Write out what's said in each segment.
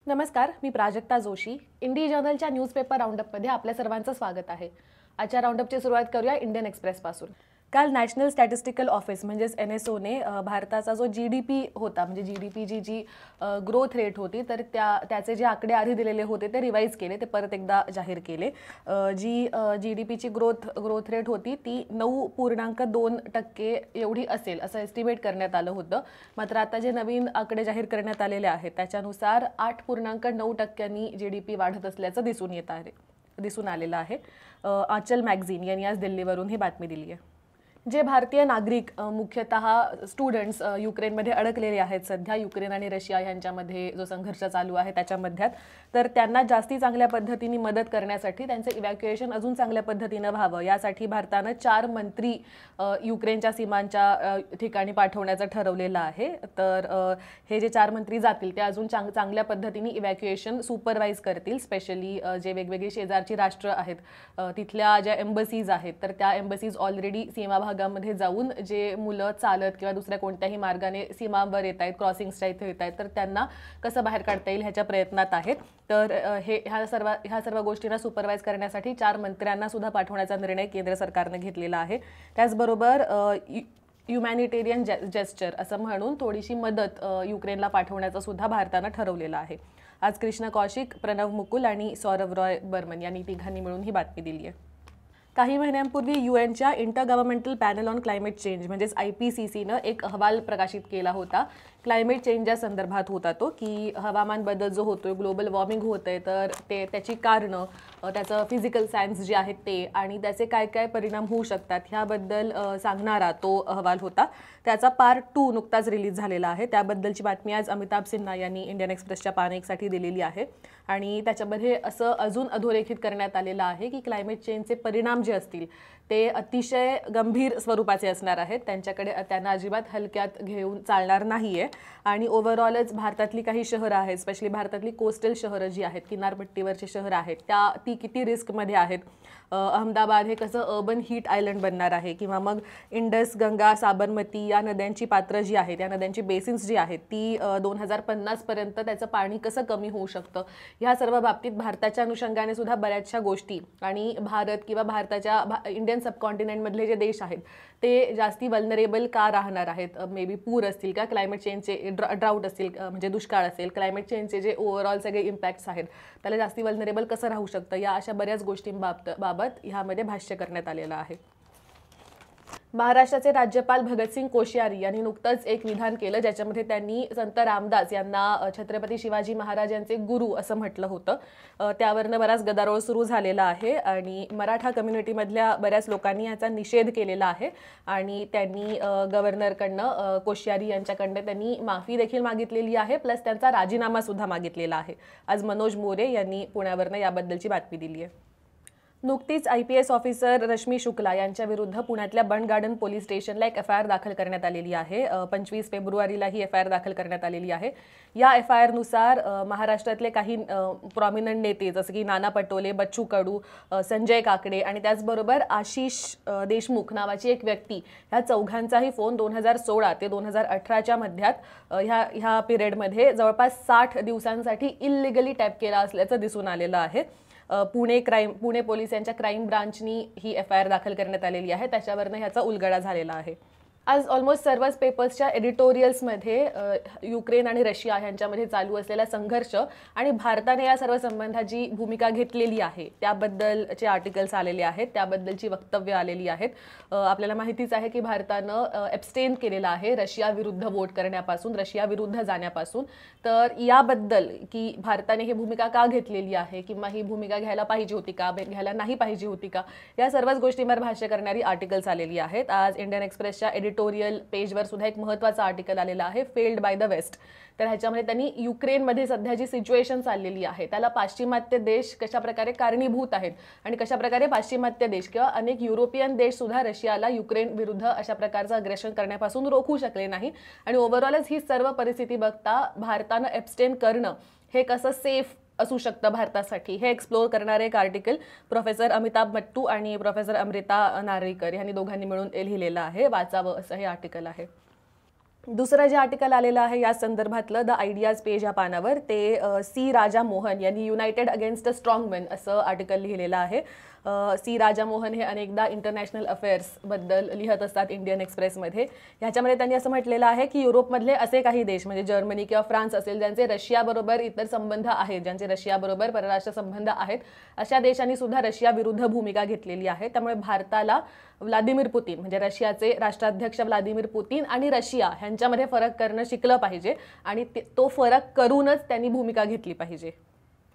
नमस्कार, मी प्राजक्ता जोशी. इंडी जर्नलच्या न्यूजपेपर राऊंडअपमध्ये आपल्या सर्वांचं स्वागत आहे. आजच्या राऊंडअपची सुरुवात करूया इंडियन एक्सप्रेसपासून. काल नॅशनल स्टॅटिस्टिकल ऑफिस म्हणजेच NSOने भारताचा जो GDP होता, म्हणजे GDPची जी ग्रोथ रेट होती, तर त्याचे जे आकडे आधी दिलेले होते ते रिवाईज केले, ते परत एकदा जाहीर केले. जी GDPची ग्रोथ रेट होती ती 9.2% एवढी असेल असं एस्टिमेट करण्यात आलं होतं. मात्र आता जे नवीन आकडे जाहीर करण्यात आलेले आहेत त्याच्यानुसार 8.9%नी GDP वाढत असल्याचं दिसून आलेलं आहे. आंचल मॅगझिन यांनी आज दिल्लीवरून ही बातमी दिली आहे. जे भारतीय नागरिक मुख्यतः स्टुडंट्स युक्रेनमध्ये अडकलेले आहेत सध्या, युक्रेन आणि रशिया यांच्यामध्ये जो संघर्ष चालू आहे त्याच्यामध्यात, तर त्यांना जास्ती चांगल्या पद्धतीने मदत करण्यासाठी त्यांचं इव्हॅक्युएशन अजून चांगल्या पद्धतीनं व्हावं यासाठी भारतानं 4 मंत्री युक्रेनच्या सीमांच्या ठिकाणी पाठवण्याचं ठरवलेलं आहे. तर हे जे 4 मंत्री जातील ते अजून चांगल्या पद्धतीने इव्हॅक्युएशन सुपरवाईज करतील. स्पेशली जे वेगवेगळी शेजारची राष्ट्र आहेत तिथल्या ज्या एम्बसीज आहेत, तर त्या एम्बसीज ऑलरेडी सीमा भागामध्ये जाऊन जे मुलं चालत किंवा दुसऱ्या कोणत्याही मार्गाने सीमावर येत आहेत, क्रॉसिंग्सच्या इथे येत आहेत, तर त्यांना कसं बाहेर काढता येईल ह्याच्या प्रयत्नात आहेत. तर ह्या सर्व गोष्टींना सुपरवाईज करण्यासाठी 4 मंत्र्यांना सुद्धा पाठवण्याचा निर्णय केंद्र सरकारने घेतलेला आहे. त्याचबरोबर ह्युमॅनिटेरियन जेस्चर असं म्हणून थोडीशी मदत युक्रेनला पाठवण्याचं सुद्धा भारतानं ठरवलेलं आहे. आज कृष्णा कौशिक, प्रणव मुकुल आणि सौरभ रॉय बर्मन यांनी तिघांनी मिळून ही बातमी दिली आहे. काही महिन्यांपूर्वी UNच्या inter governmental panel on climate change म्हणजेच IPCCनं एक अहवाल प्रकाशित केला होता. क्लायमेट चेंजच्या संदर्भात होता तो, की हवामान बदल जो होतोय, ग्लोबल वॉर्मिंग होतंय, तर त्याची कारणं, त्याचं फिजिकल सायन्स जे आहेत ते आणि त्याचे काय काय परिणाम होऊ शकतात ह्याबद्दल सांगणारा तो अहवाल होता. त्याचा पार्ट 2 नुकताच रिलीज झालेला आहे. त्याबद्दलची बातमी आज अमिताभ सिन्हा यांनी इंडियन एक्सप्रेसच्या पान 1 साठी दिलेली आहे. आणि त्याच्यामध्ये असं अजून अधोरेखित करण्यात आलेलं आहे की क्लायमेट चेंजचे परिणाम जे असतील ते अतिशय गंभीर स्वरूपाचे असणार आहेत. त्यांना अजिबात हलक्यात घेऊन चालणार नाहीये. आणि ओव्हरऑलच भारतातली काही शहरं आहेत, स्पेशली भारतातली कोस्टल शहरं जी आहेत, किनारपट्टीवरची शहरं आहेत, ती किती रिस्कमध्ये आहेत. अहमदाबाद हे कसं अर्बन हीट आयलंड बनणार आहे, किंवा मग इंडस, गंगा, साबरमती या नद्यांची पात्र जी आहेत, या नद्यांची बेसिन्स जी आहेत ती 2050 पर्यंत त्याचं पाणी कसं कमी होऊ शकतं, ह्या सर्व बाबतीत भारताच्या अनुषंगाने सुद्धा बऱ्याचशा गोष्टी. आणि भारत किंवा भारताच्या इंडियन सबकॉन्टिनेंटमधले जे देश आहेत ते जास्ती वल्नरेबल का राहणार आहेत, मे बी पूर असतील का, क्लायमेट चेंजचे ड्राऊट असतील, म्हणजे दुष्काळ असेल, क्लायमेट चेंजचे जे ओव्हरऑल सगळे इम्पॅक्ट्स आहेत त्याला जास्ती वल्नरेबल कसं राहू शकतं, या अशा बऱ्याच गोष्टींबाबत ह्यामध्ये भाष्य करण्यात आलेलं आहे. महाराष्ट्राचे राज्यपाल भगतसिंग कोश्यारी यांनी नुकतंच एक विधान केलं ज्याच्यामध्ये त्यांनी संत रामदास यांना छत्रपती शिवाजी महाराजांचे गुरु असं म्हटलं होतं. त्यावरनं बराच गदारोळ सुरू झालेला आहे आणि मराठा कम्युनिटीमधल्या बऱ्याच लोकांनी याचा निषेध केलेला आहे. आणि त्यांनी गव्हर्नरकडनं, कोश्यारी यांच्याकडनं त्यांनी माफी देखील मागितलेली आहे, प्लस त्यांचा राजीनामा सुद्धा मागितलेला आहे. आज मनोज मोरे यांनी पुण्यावरनं याबद्दलची बातमी दिली आहे. नुकतीच IPS ऑफिसर रश्मी शुक्ला यांच्या विरुद्ध पुण्यातल्या बंड गार्डन पोलीस स्टेशनला एक FIR दाखल करण्यात आलेली आहे. 25 फेब्रुवारीला ही FIR दाखल करण्यात आलेली आहे. या FIR नुसार महाराष्ट्रातले काही प्रॉमिनंट नेते जसं की नाना पटोले, बच्चू कडू, संजय काकडे आणि त्याचबरोबर आशिष देशमुख नावाची एक व्यक्ती, ह्या चौघांचाही फोन 2016 ते 2018च्या मध्यात ह्या पिरियडमध्ये जवळपास 60 दिवसांसाठी इल्लिगली टॅप केला असल्याचं दिसून आलेलं आहे. पुणे पोलीस यांच्या क्राईम ब्रांचनी ही FIR दाखल करण्यात आलेली आहे. त्याच्यावरनं ह्याचा उलगडा झालेला आहे. आज ऑलमोस्ट सर्वच पेपर्सच्या एडिटोरियल्समध्ये युक्रेन आणि रशिया यांच्यामध्ये चालू असलेला संघर्ष आणि भारताने या सर्व संबंधात जी भूमिका घेतलेली आहे त्याबद्दलचे आर्टिकल्स आलेले आहेत, त्याबद्दलची वक्तव्य आलेली आहेत. आपल्याला माहितीच आहे की भारतानं ॲब्स्टेन केलेलं आहे रशिया विरुद्ध वोट करण्यापासून, रशिया विरुद्ध जाण्यापासून. तर याबद्दल की भारताने ही भूमिका का घेतलेली आहे, किंवा ही भूमिका घ्यायला पाहिजे होती का, घ्यायला नाही पाहिजे होती का, या सर्वच गोष्टींवर भाष्य करणारी आर्टिकल्स आलेली आहेत. आज इंडियन एक्सप्रेसच्या एडिटोरियल पेजवर सुद्धा एक महत्त्वाचं आर्टिकल आलेलं आहे, फेल्ड बाय द वेस्ट. तर ह्याच्यामध्ये त्यांनी युक्रेनमध्ये सध्या जी सिच्युएशन चाललेली आहे त्याला पाश्चिमात्य देश कशाप्रकारे कारणीभूत आहेत आणि कशाप्रकारे पाश्चिमात्य देश किंवा अनेक युरोपियन देश सुद्धा रशियाला युक्रेन विरुद्ध अशा प्रकारचं अग्रेशन करण्यापासून रोखू शकले नाही. आणि ओव्हरऑलच ही सर्व परिस्थिती बघता भारतानं ॲब्स्टेन करणं हे कसं सेफ असू शकतं भारतासाठी, हे एक्सप्लोर करणारे एक आर्टिकल प्रोफेसर अमिताभ मट्टू आणि प्रोफेसर अमृता नार्वेकर यांनी दोघांनी मिळून लिहिलेलं आहे. वाचावं असं हे आर्टिकल आहे. दुसरं जे आर्टिकल आलेलं आहे या संदर्भातलं द आयडियाज पेज या पानावर ते सी राजा मोहन यांनी United against a strong main असं आर्टिकल लिहिलेलं आहे. सी राजा मोहन हे अनेकदा इंटरनॅशनल अफेअर्सबद्दल लिहत असतात इंडियन एक्सप्रेसमध्ये. ह्याच्यामध्ये त्यांनी असं म्हटलेलं आहे की युरोपमधले असे काही देश म्हणजे जर्मनी किंवा फ्रान्स असेल ज्यांचे रशियाबरोबर इतर संबंध आहेत, ज्यांचे रशियाबरोबर परराष्ट्र संबंध आहेत, अशा देशांनी सुद्धा रशियाविरुद्ध भूमिका घेतलेली आहे. त्यामुळे भारताला व्लादिमीर पुतीन म्हणजे रशियाचे राष्ट्राध्यक्ष व्लादिमीर पुतीन आणि रशिया ह्यांच्यामध्ये फरक करणं शिकलं पाहिजे आणि तो फरक करूनच त्यांनी भूमिका घेतली पाहिजे.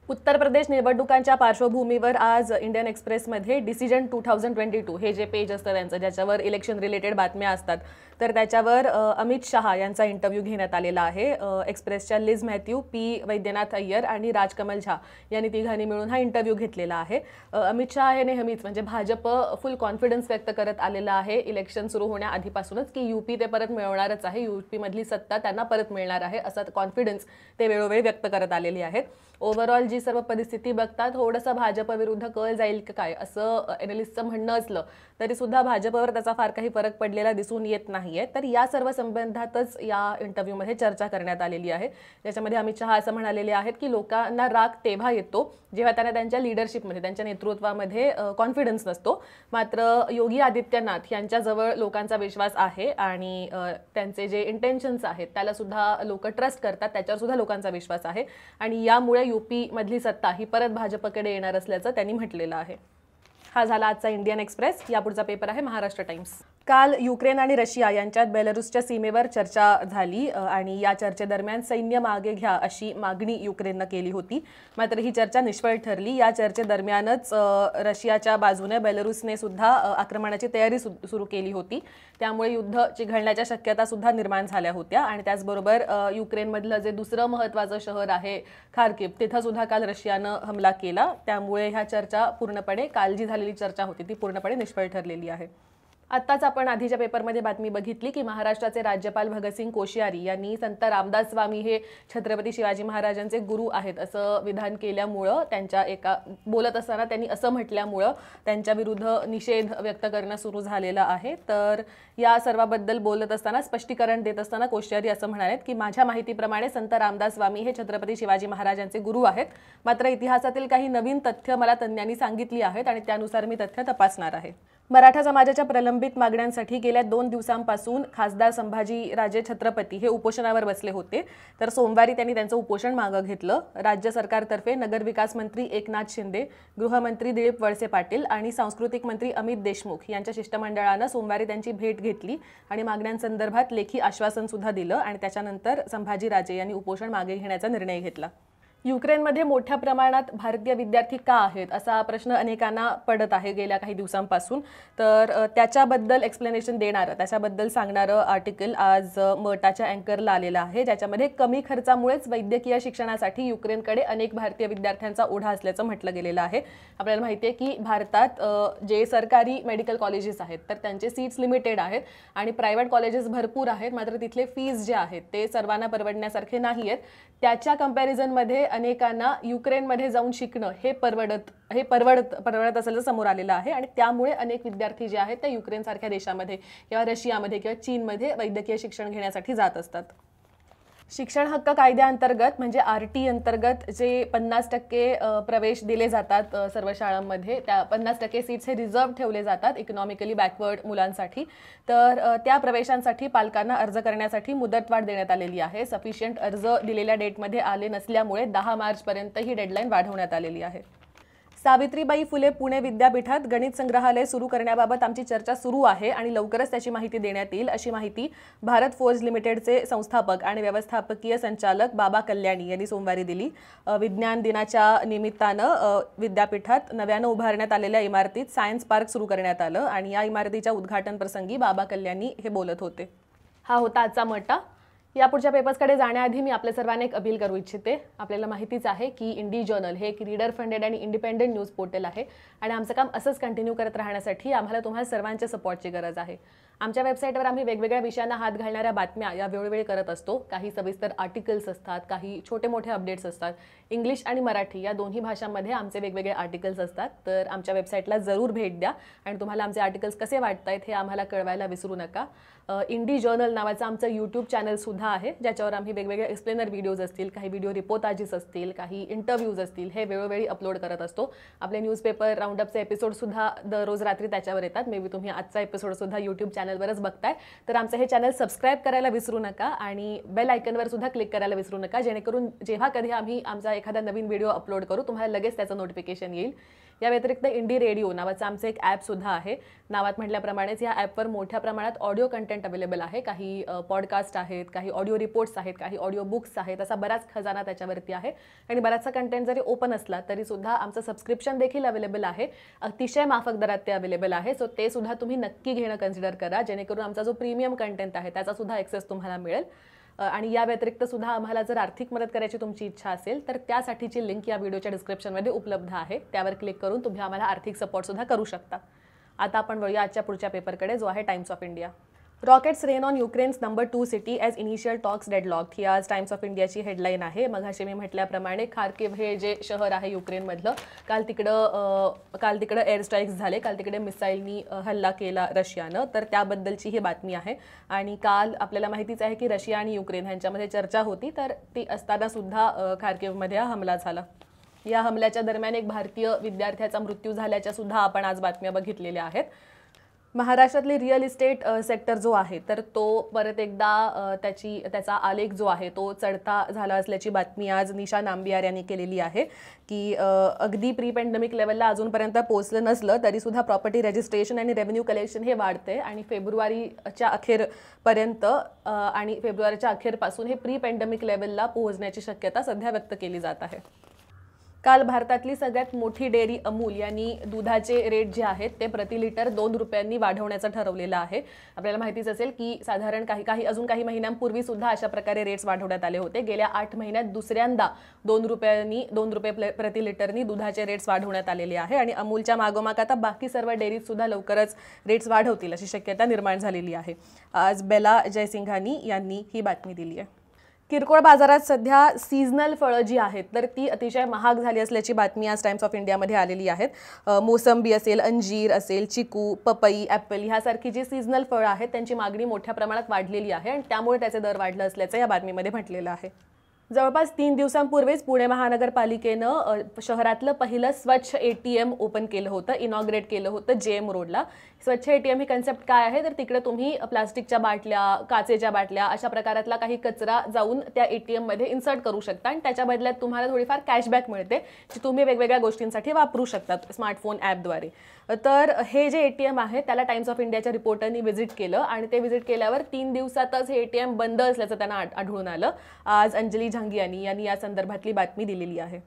उत्तर प्रदेश निवडणुकांच्या पार्श्वभूमीवर आज इंडियन एक्सप्रेसमध्ये डिसिजन 2022 हे जे पेज असतं त्यांचं ज्याच्यावर इलेक्शन रिलेटेड बातम्या असतात तर त्याच्यावर अमित शहा यांचा इंटरव्ह्यू घेण्यात आलेला आहे. एक्सप्रेसच्या लिज मॅथ्यू, पी वैद्यनाथ अय्यर आणि राजकमल झा यांनी तिघांनी मिळून हा इंटरव्ह्यू घेतलेला आहे. अमित शहा हे नेहमीच म्हणजे भाजप फुल कॉन्फिडन्स व्यक्त करत आलेला आहे इलेक्शन सुरू होण्याआधीपासूनच की यूपी ते परत मिळवणारच आहे, यूपीमधली सत्ता त्यांना परत मिळणार आहे असा कॉन्फिडन्स ते वेळोवेळी व्यक्त करत आलेले आहेत. ओव्हरऑल जी सर्व परिस्थिती बघता थोडंसं भाजप विरुद्ध कळ जाईल काय असं एनालिस्टचं म्हणणं असलं तरी सुद्धा भाजपवर त्याचा फार काही फरक पडलेला दिसून येत नाहीये. तर या सर्व संबंधातच या इंटरव्ह्यूमध्ये चर्चा करण्यात आलेली आहे, ज्याच्यामध्ये अमित शहा असं म्हणालेले आहेत की लोकांना राग तेव्हा येतो जेव्हा त्यांना त्यांच्या लिडरशिपमध्ये, त्यांच्या नेतृत्वामध्ये कॉन्फिडन्स नसतो. मात्र योगी आदित्यनाथ यांच्याजवळ लोकांचा विश्वास आहे आणि त्यांचे जे इंटेन्शन्स आहेत त्याला सुद्धा लोक ट्रस्ट करतात, त्याच्यावर सुद्धा लोकांचा विश्वास आहे आणि यामुळे यूपी मधली सत्ता ही परत भाजपकडे येणार असल्याचं त्यांनी म्हटलेलं आहे. हा झाला आजचा इंडियन एक्सप्रेस. यापुढचा पेपर आहे महाराष्ट्र टाइम्स. काल युक्रेन आणि रशिया यांच्यात बेलारूसच्या सीमेवर चर्चा झाली आणि या चर्चेदरम्यान सैन्य मागे घ्या अशी मागणी युक्रेननं केली होती. मात्र ही चर्चा निष्फळ ठरली. या चर्चेदरम्यानच रशियाच्या बाजूने बेलारूसने सुद्धा आक्रमणाची तयारी सुरू केली होती. त्यामुळे युद्ध चिघळण्याच्या शक्यता सुद्धा निर्माण झाल्या होत्या आणि त्याचबरोबर युक्रेनमधलं जे दुसरं महत्त्वाचं शहर आहे खार्किव्ह तिथं सुद्धा काल रशियानं हमला केला. त्यामुळे ह्या चर्चा पूर्णपणे काल जी झालेली चर्चा होती ती पूर्णपणे निष्फळ ठरलेली आहे. आत्ताच आपण आधीच्या पेपरमध्ये बातमी बघितली की महाराष्ट्राचे राज्यपाल भगतसिंग कोश्यारी यांनी संत रामदास स्वामी हे छत्रपती शिवाजी महाराजांचे गुरु आहेत असं विधान केल्यामुळं त्यांच्या एका बोलत असताना त्यांनी असं म्हटल्यामुळं त्यांच्या विरुद्ध निषेध व्यक्त करणं सुरू झालेलं आहे. तर या सर्वाबद्दल बोलत असताना स्पष्टीकरण देत असताना कोश्यारी असं म्हणालेत की माझ्या माहितीप्रमाणे संत रामदास स्वामी हे छत्रपती शिवाजी महाराजांचे गुरु आहेत. मात्र इतिहासातील काही नवीन तथ्य मला तज्ञांनी सांगितली आहेत आणि त्यानुसार मी तथ्य तपासणार आहे. मराठा समाजाच्या प्रलंबित मागण्यांसाठी गेल्या 2 दिवसांपासून खासदार संभाजीराजे छत्रपती हे उपोषणावर बसले होते. तर सोमवारी त्यांनी त्यांचं उपोषण मागे घेतलं. राज्य सरकारतर्फे नगरविकास मंत्री एकनाथ शिंदे, गृहमंत्री दिलीप वळसे पाटील आणि सांस्कृतिक मंत्री अमित देशमुख यांच्या शिष्टमंडळानं सोमवारी त्यांची भेट घेतली आणि मागण्यांसंदर्भात लेखी आश्वासन सुद्धा दिलं आणि त्याच्यानंतर संभाजीराजे यांनी उपोषण मागे घेण्याचा निर्णय घेतला. युक्रेनमध्ये मोठ्या प्रमाणात भारतीय विद्यार्थी का आहेत असा प्रश्न अनेकांना पडत आहे गेल्या काही दिवसांपासून. तर त्याच्याबद्दल एक्सप्लेनेशन देणारं, त्याच्याबद्दल सांगणारं आर्टिकल आज मटाच्या अँकरला आलेलं आहे, ज्याच्यामध्ये कमी खर्चामुळेच वैद्यकीय शिक्षणासाठी युक्रेनकडे अनेक भारतीय विद्यार्थ्यांचा ओढा असल्याचं म्हटलं गेलेलं आहे. आपल्याला माहिती आहे की भारतात जे सरकारी मेडिकल कॉलेजेस आहेत तर त्यांचे सीट्स लिमिटेड आहेत आणि प्रायव्हेट कॉलेजेस भरपूर आहेत. मात्र तिथले फीज जे आहेत ते सर्वांना परवडण्यासारखे नाही आहेत. त्याच्या कंपॅरिझनमध्ये अनेकांना युक्रेनमध्ये जाऊन शिकणं हे परवडत असल्याचं समोर आलेलं आहे आणि त्यामुळे अनेक विद्यार्थी जे आहेत ते युक्रेनसारख्या देशामध्ये किंवा रशियामध्ये किंवा चीनमध्ये वैद्यकीय शिक्षण घेण्यासाठी जात असतात. शिक्षण हक्क कायद्याअंतर्गत म्हणजे RT अंतर्गत जे 50% प्रवेश दिले जातात सर्व शाळांमध्ये, त्या 50% सीट्स हे रिझर्व्ह ठेवले जातात इकॉनॉमिकली बॅकवर्ड मुलांसाठी. तर त्या प्रवेशांसाठी पालकांना अर्ज करण्यासाठी मुदतवाढ देण्यात आलेली आहे. सफिशियंट अर्ज दिलेल्या डेटमध्ये आले नसल्यामुळे 10 मार्चपर्यंत ही डेडलाईन वाढवण्यात आलेली आहे. सावित्रीबाई फुले पुणे विद्यापीठात गणित संग्रहालय सुरू करण्याबाबत आमची चर्चा सुरू आहे आणि लवकरच त्याची माहिती देण्यात येईल अशी माहिती भारत फोर्ज लिमिटेडचे संस्थापक आणि व्यवस्थापकीय संचालक बाबा कल्याणी यांनी सोमवारी दिली. विज्ञान दिनाच्या निमित्तानं विद्यापीठात नव्यानं उभारण्यात आलेल्या इमारतीत सायन्स पार्क सुरू करण्यात आलं आणि या इमारतीच्या उद्घाटन प्रसंगी बाबा कल्याणी हे बोलत होते. हा होता आजचा मटा. यापुढच्या पेपर्सकडे जाण्याआधी मी आपल्या सर्वांना एक अपील करू इच्छिते. आपल्याला माहितीच आहे की इंडी जर्नल हे एक रीडर फंडेड आणि इंडिपेंडेंट न्यूज पोर्टल आहे आणि आमचं काम असंच कंटिन्यू करत राहण्यासाठी आम्हाला तुम्हाला सर्वांच्या सपोर्टची गरज आहे. आमच्या वेबसाईटवर आम्ही वेगवेगळ्या विषयांना हात घालणाऱ्या बातम्या या वेळोवेळी करत असतो. काही सविस्तर आर्टिकल्स असतात, काही छोटे मोठे अपडेट्स असतात. इंग्लिश आणि मराठी या दोन्ही भाषांमध्ये आमचे वेगवेगळे आर्टिकल्स असतात. तर आमच्या वेबसाईटला जरूर भेट द्या आणि तुम्हाला आमचे आर्टिकल्स कसे वाटतायत हे आम्हाला कळवायला विसरू नका. इंडी जर्नल नावाचं आमचं यूट्यूब चॅनलसुद्धा आहे, ज्याच्यावर आम्ही वेगवेगळे एक्सप्लेनर व्हिडिओज असतील, काही व्हिडिओ रिपोर्टाजेस असतील, काही इंटरव्ह्यूज असतील, हे वेळोवेळी अपलोड करत असतो. आपले न्यूजपेपर राऊंडअपचे एपिसोडसुद्धा दररोज रात्री त्याच्यावर येतात. मे बी तुम्ही आजचा एपिसोडसुद्धा यूट्यूब चॅनलवरच बघताय. तर आमचं हे चॅनल सबस्क्राईब करायला विसरू नका आणि बेल आयकनवर सुद्धा क्लिक करायला विसरू नका, जेणेकरून जेव्हा कधी आम्ही आमचा एखादा नवीन व्हिडिओ अपलोड करू तुम्हाला लगेच त्याचं नोटिफिकेशन येईल. या व्यतिरिक्त इंडी रेडिओ नावाचं आमचं एक ॲपसुद्धा आहे. नावात म्हटल्याप्रमाणेच या ॲपवर मोठ्या प्रमाणात ऑडिओ कंटेंट अवेलेबल आहे. काही पॉडकास्ट आहेत, काही ऑडिओ रिपोर्ट्स आहेत, काही ऑडिओ बुक्स आहेत. असा बराच खजाना त्याच्यावरती आहे आणि बराचसा कंटेंट जरी ओपन असला तरी सुद्धा आमचं सबस्क्रिप्शन देखील अवेलेबल आहे. अतिशय माफक दरात ते अवेलेबल आहे. सो ते सुद्धा तुम्ही नक्की घेणं कन्सिडर करा, जेणेकरून आमचा जो प्रीमियम कंटेंट आहे त्याचा सुद्धा ॲक्सेस तुम्हाला मिळेल. आणि या व्यतिरिक्त सुद्धा आम्हाला जर आर्थिक मदत करायची तुमची इच्छा असेल तर त्यासाठीची लिंक या व्हिडिओच्या डिस्क्रिप्शनमध्ये उपलब्ध आहे. त्यावर क्लिक करून तुम्ही आम्हाला आर्थिक सपोर्टसुद्धा करू शकता. आता आपण वळूया आजच्या पुढच्या पेपरकडे, जो आहे Times of India. Rockets rain on Ukraine's number 2 city as initial talks deadlocked, ही आज टाइम्स ऑफ इंडियाची हेडलाईन आहे. मगाशी मी म्हटल्याप्रमाणे खार्किव्ह हे जे शहर आहे युक्रेनमधलं, काल तिकडं एअर स्ट्राईक्स झाले. काल तिकडे मिसाईलनी हल्ला केला रशियानं. तर त्याबद्दलची ही बातमी आहे. आणि काल आपल्याला माहितीच आहे की रशिया आणि युक्रेन ह्यांच्यामध्ये चर्चा होती, तर ती असताना सुद्धा खार्किव्हमध्ये हा हमला झाला. या हमल्याच्या दरम्यान एक भारतीय विद्यार्थ्याचा मृत्यू झाल्याच्या सुद्धा आपण आज बातम्या बघितलेल्या आहेत. महाराष्ट्रातली रिअल इस्टेट सेक्टर जो आहे तर तो परत एकदा त्याचा आलेख जो आहे तो चढता झाला असल्याची बातमी आज निशा नांबियार यांनी केलेली आहे की अगदी प्री पॅन्डेमिक लेवलला अजूनपर्यंत पोहोचलं नसलं तरीसुद्धा प्रॉपर्टी रजिस्ट्रेशन आणि रेव्हेन्यू कलेक्शन हे वाढते आणि फेब्रुवारीच्या अखेरपासून हे प्री पॅन्डेमिक लेवलला पोहोचण्याची शक्यता सध्या व्यक्त केली जात आहे. काल भारतातली सगळ्यात मोठी डेअरी अमूल यांनी दुधाचे रेट जे आहेत ते प्रति लिटर 2 रुपयांनी वाढवण्याचं ठरवलेलं आहे. आपल्याला माहितीच असेल की साधारण अजून काही महिन्यांपूर्वी सुद्धा अशा प्रकारे रेट्स वाढवण्यात आले होते. गेल्या 8 महिन्यात दुसऱ्यांदा 2 रुपये प्रति लिटरनी दुधाचे रेट्स वाढवण्यात आलेले आहे आणि अमूलच्या मागोमाग आता बाकी सर्व डेअरीज सुद्धा लवकरच रेट्स वाढवतील अशी शक्यता निर्माण झालेली आहे. आज बेला जयसिंघानी यांनी ही बातमी दिली आहे. किरकोळ बाजारात सध्या सीझनल फळं जी आहेत तर ती अतिशय महाग झाली असल्याची बातमी आज टाइम्स ऑफ इंडियामध्ये आलेली आहेत. मोसंबी असेल, अंजीर असेल, चिकू, पपई, ॲपल ह्यासारखी जी सीझनल फळं आहेत त्यांची मागणी मोठ्या प्रमाणात वाढलेली आहे आणि त्यामुळे त्याचे दर वाढलं असल्याचं या बातमीमध्ये म्हटलेलं आहे. जवळपास 3 दिवसांपूर्वीच पुणे महानगरपालिकेनं शहरातलं पहिलं स्वच्छ ATM ओपन केलं होतं, इनॉग्रेट केलं होतं JM रोडला. स्वच्छ ATM ही कन्सेप्ट काय आहे तर तिकडे तुम्ही प्लास्टिकच्या बाटल्या, काचेच्या बाटल्या अशा प्रकारातला काही कचरा जाऊन त्या ATM मध्ये इन्सर्ट करू शकता आणि त्याच्या बदल्यात तुम्हाला थोडीफार कॅशबॅक मिळते जी तुम्ही वेगवेगळ्या गोष्टींसाठी वापरू शकतात स्मार्टफोन ॲपद्वारे. तर हे जे ATM आहे त्याला टाइम्स ऑफ इंडियाच्या रिपोर्टरनी व्हिजिट केलं आणि ते व्हिजिट केल्यावर 3 दिवसातच हे ATM बंद असल्याचं त्यांना आढळून आलं. आज अंजली झांगियानी यांनी या संदर्भातली बातमी दिलेली आहे.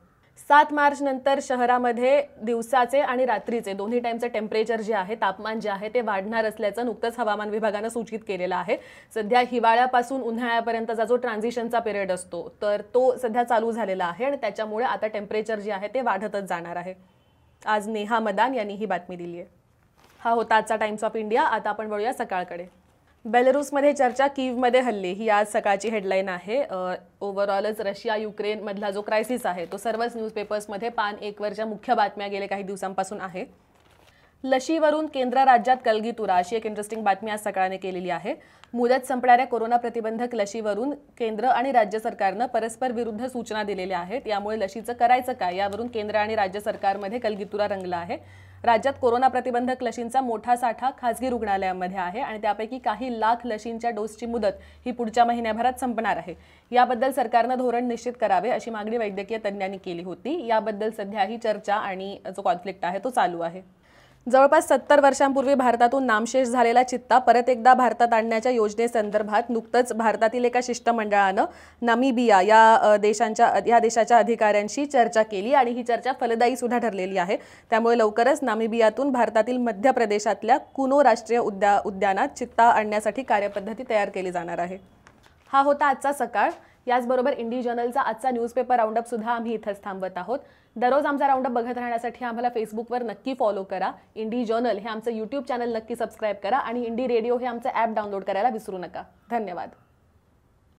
7 मार्च नंतर शहरामध्ये दिवसाचे आणि रात्रीचे दोन्ही टाइमचे टेम्परेचर जे आहे, तापमान जे आहे ते वाढणार असल्याचं नुकतंच हवामान विभागानं सूचित केलेलं आहे. सध्या हिवाळ्यापासून उन्हाळ्यापर्यंतचा जो ट्रान्झिशनचा पिरियड असतो तर तो सध्या चालू झालेला आहे आणि त्याच्यामुळे आता टेम्परेचर जे आहे ते वाढतच जाणार आहे. आज नेहा मदान यांनी ही बातमी दिली आहे. हा होता आजचा टाइम्स ऑफ इंडिया. आता आपण वळूया सकाळकडे. बेलारूसमध्ये चर्चा, कीव्हमध्ये हल्ले, ही आज सकाळची हेडलाईन आहे. ओव्हरऑलच रशिया युक्रेनमधला जो क्रायसिस आहे तो सर्वच न्यूजपेपर्समध्ये पान 1 वरच्या मुख्य बातम्या गेल्या काही दिवसांपासून आहे. लशीवरून केंद्र राज्यात कलगीतुरा अशी एक इंटरेस्टिंग बातमी आज सकाळने केलेली आहे. मुदत संपणाऱ्या कोरोना प्रतिबंधक लशीवरून केंद्र आणि राज्य सरकारनं परस्पर विरुद्ध सूचना दिलेल्या आहेत. यामुळे लशीचं करायचं काय यावरून केंद्र आणि राज्य सरकारमध्ये कलगीतुरा रंगला आहे. राज्यात कोरोना प्रतिबंधक लशींचा मोठा साठा खासगी रुग्णालयांमध्ये आहे आणि त्यापैकी काही लाख लशींच्या डोसची मुदत ही पुढच्या महिन्याभरात संपणार आहे. याबद्दल सरकारनं धोरण निश्चित करावे अशी मागणी वैद्यकीय तज्ज्ञांनी केली होती. याबद्दल सध्या ही चर्चा आणि जो कॉन्फ्लिक्ट आहे तो चालू आहे. जवळपास 70 वर्षांपूर्वी भारतातून नामशेष झालेला चित्ता परत एकदा भारतात आणण्याच्या योजनेसंदर्भात नुकतंच भारतातील एका शिष्टमंडळानं नामिबिया या देशाच्या अधिकाऱ्यांशी चर्चा केली आणि ही चर्चा फलदायी सुद्धा ठरलेली आहे. त्यामुळे लवकरच नामिबियातून भारतातील मध्य प्रदेशातल्या कुनो राष्ट्रीय उद्यानात चित्ता आणण्यासाठी कार्यपद्धती तयार केली जाणार आहे. हा होता आजचा सकाळ. याचबरोबर इंडी जर्नलचा आजचा न्यूजपेपर राऊंडअप सुद्धा आम्ही इथंच थांबवत आहोत. दररोज आमचा राऊंडअप बघत राहण्यासाठी आम्हाला फेसबुकवर नक्की फॉलो करा. इंडी जर्नल हे आमचं यूट्यूब चॅनल नक्की सबस्क्राईब करा आणि इंडी रेडिओ हे आमचं ॲप डाउनलोड करायला विसरू नका. धन्यवाद.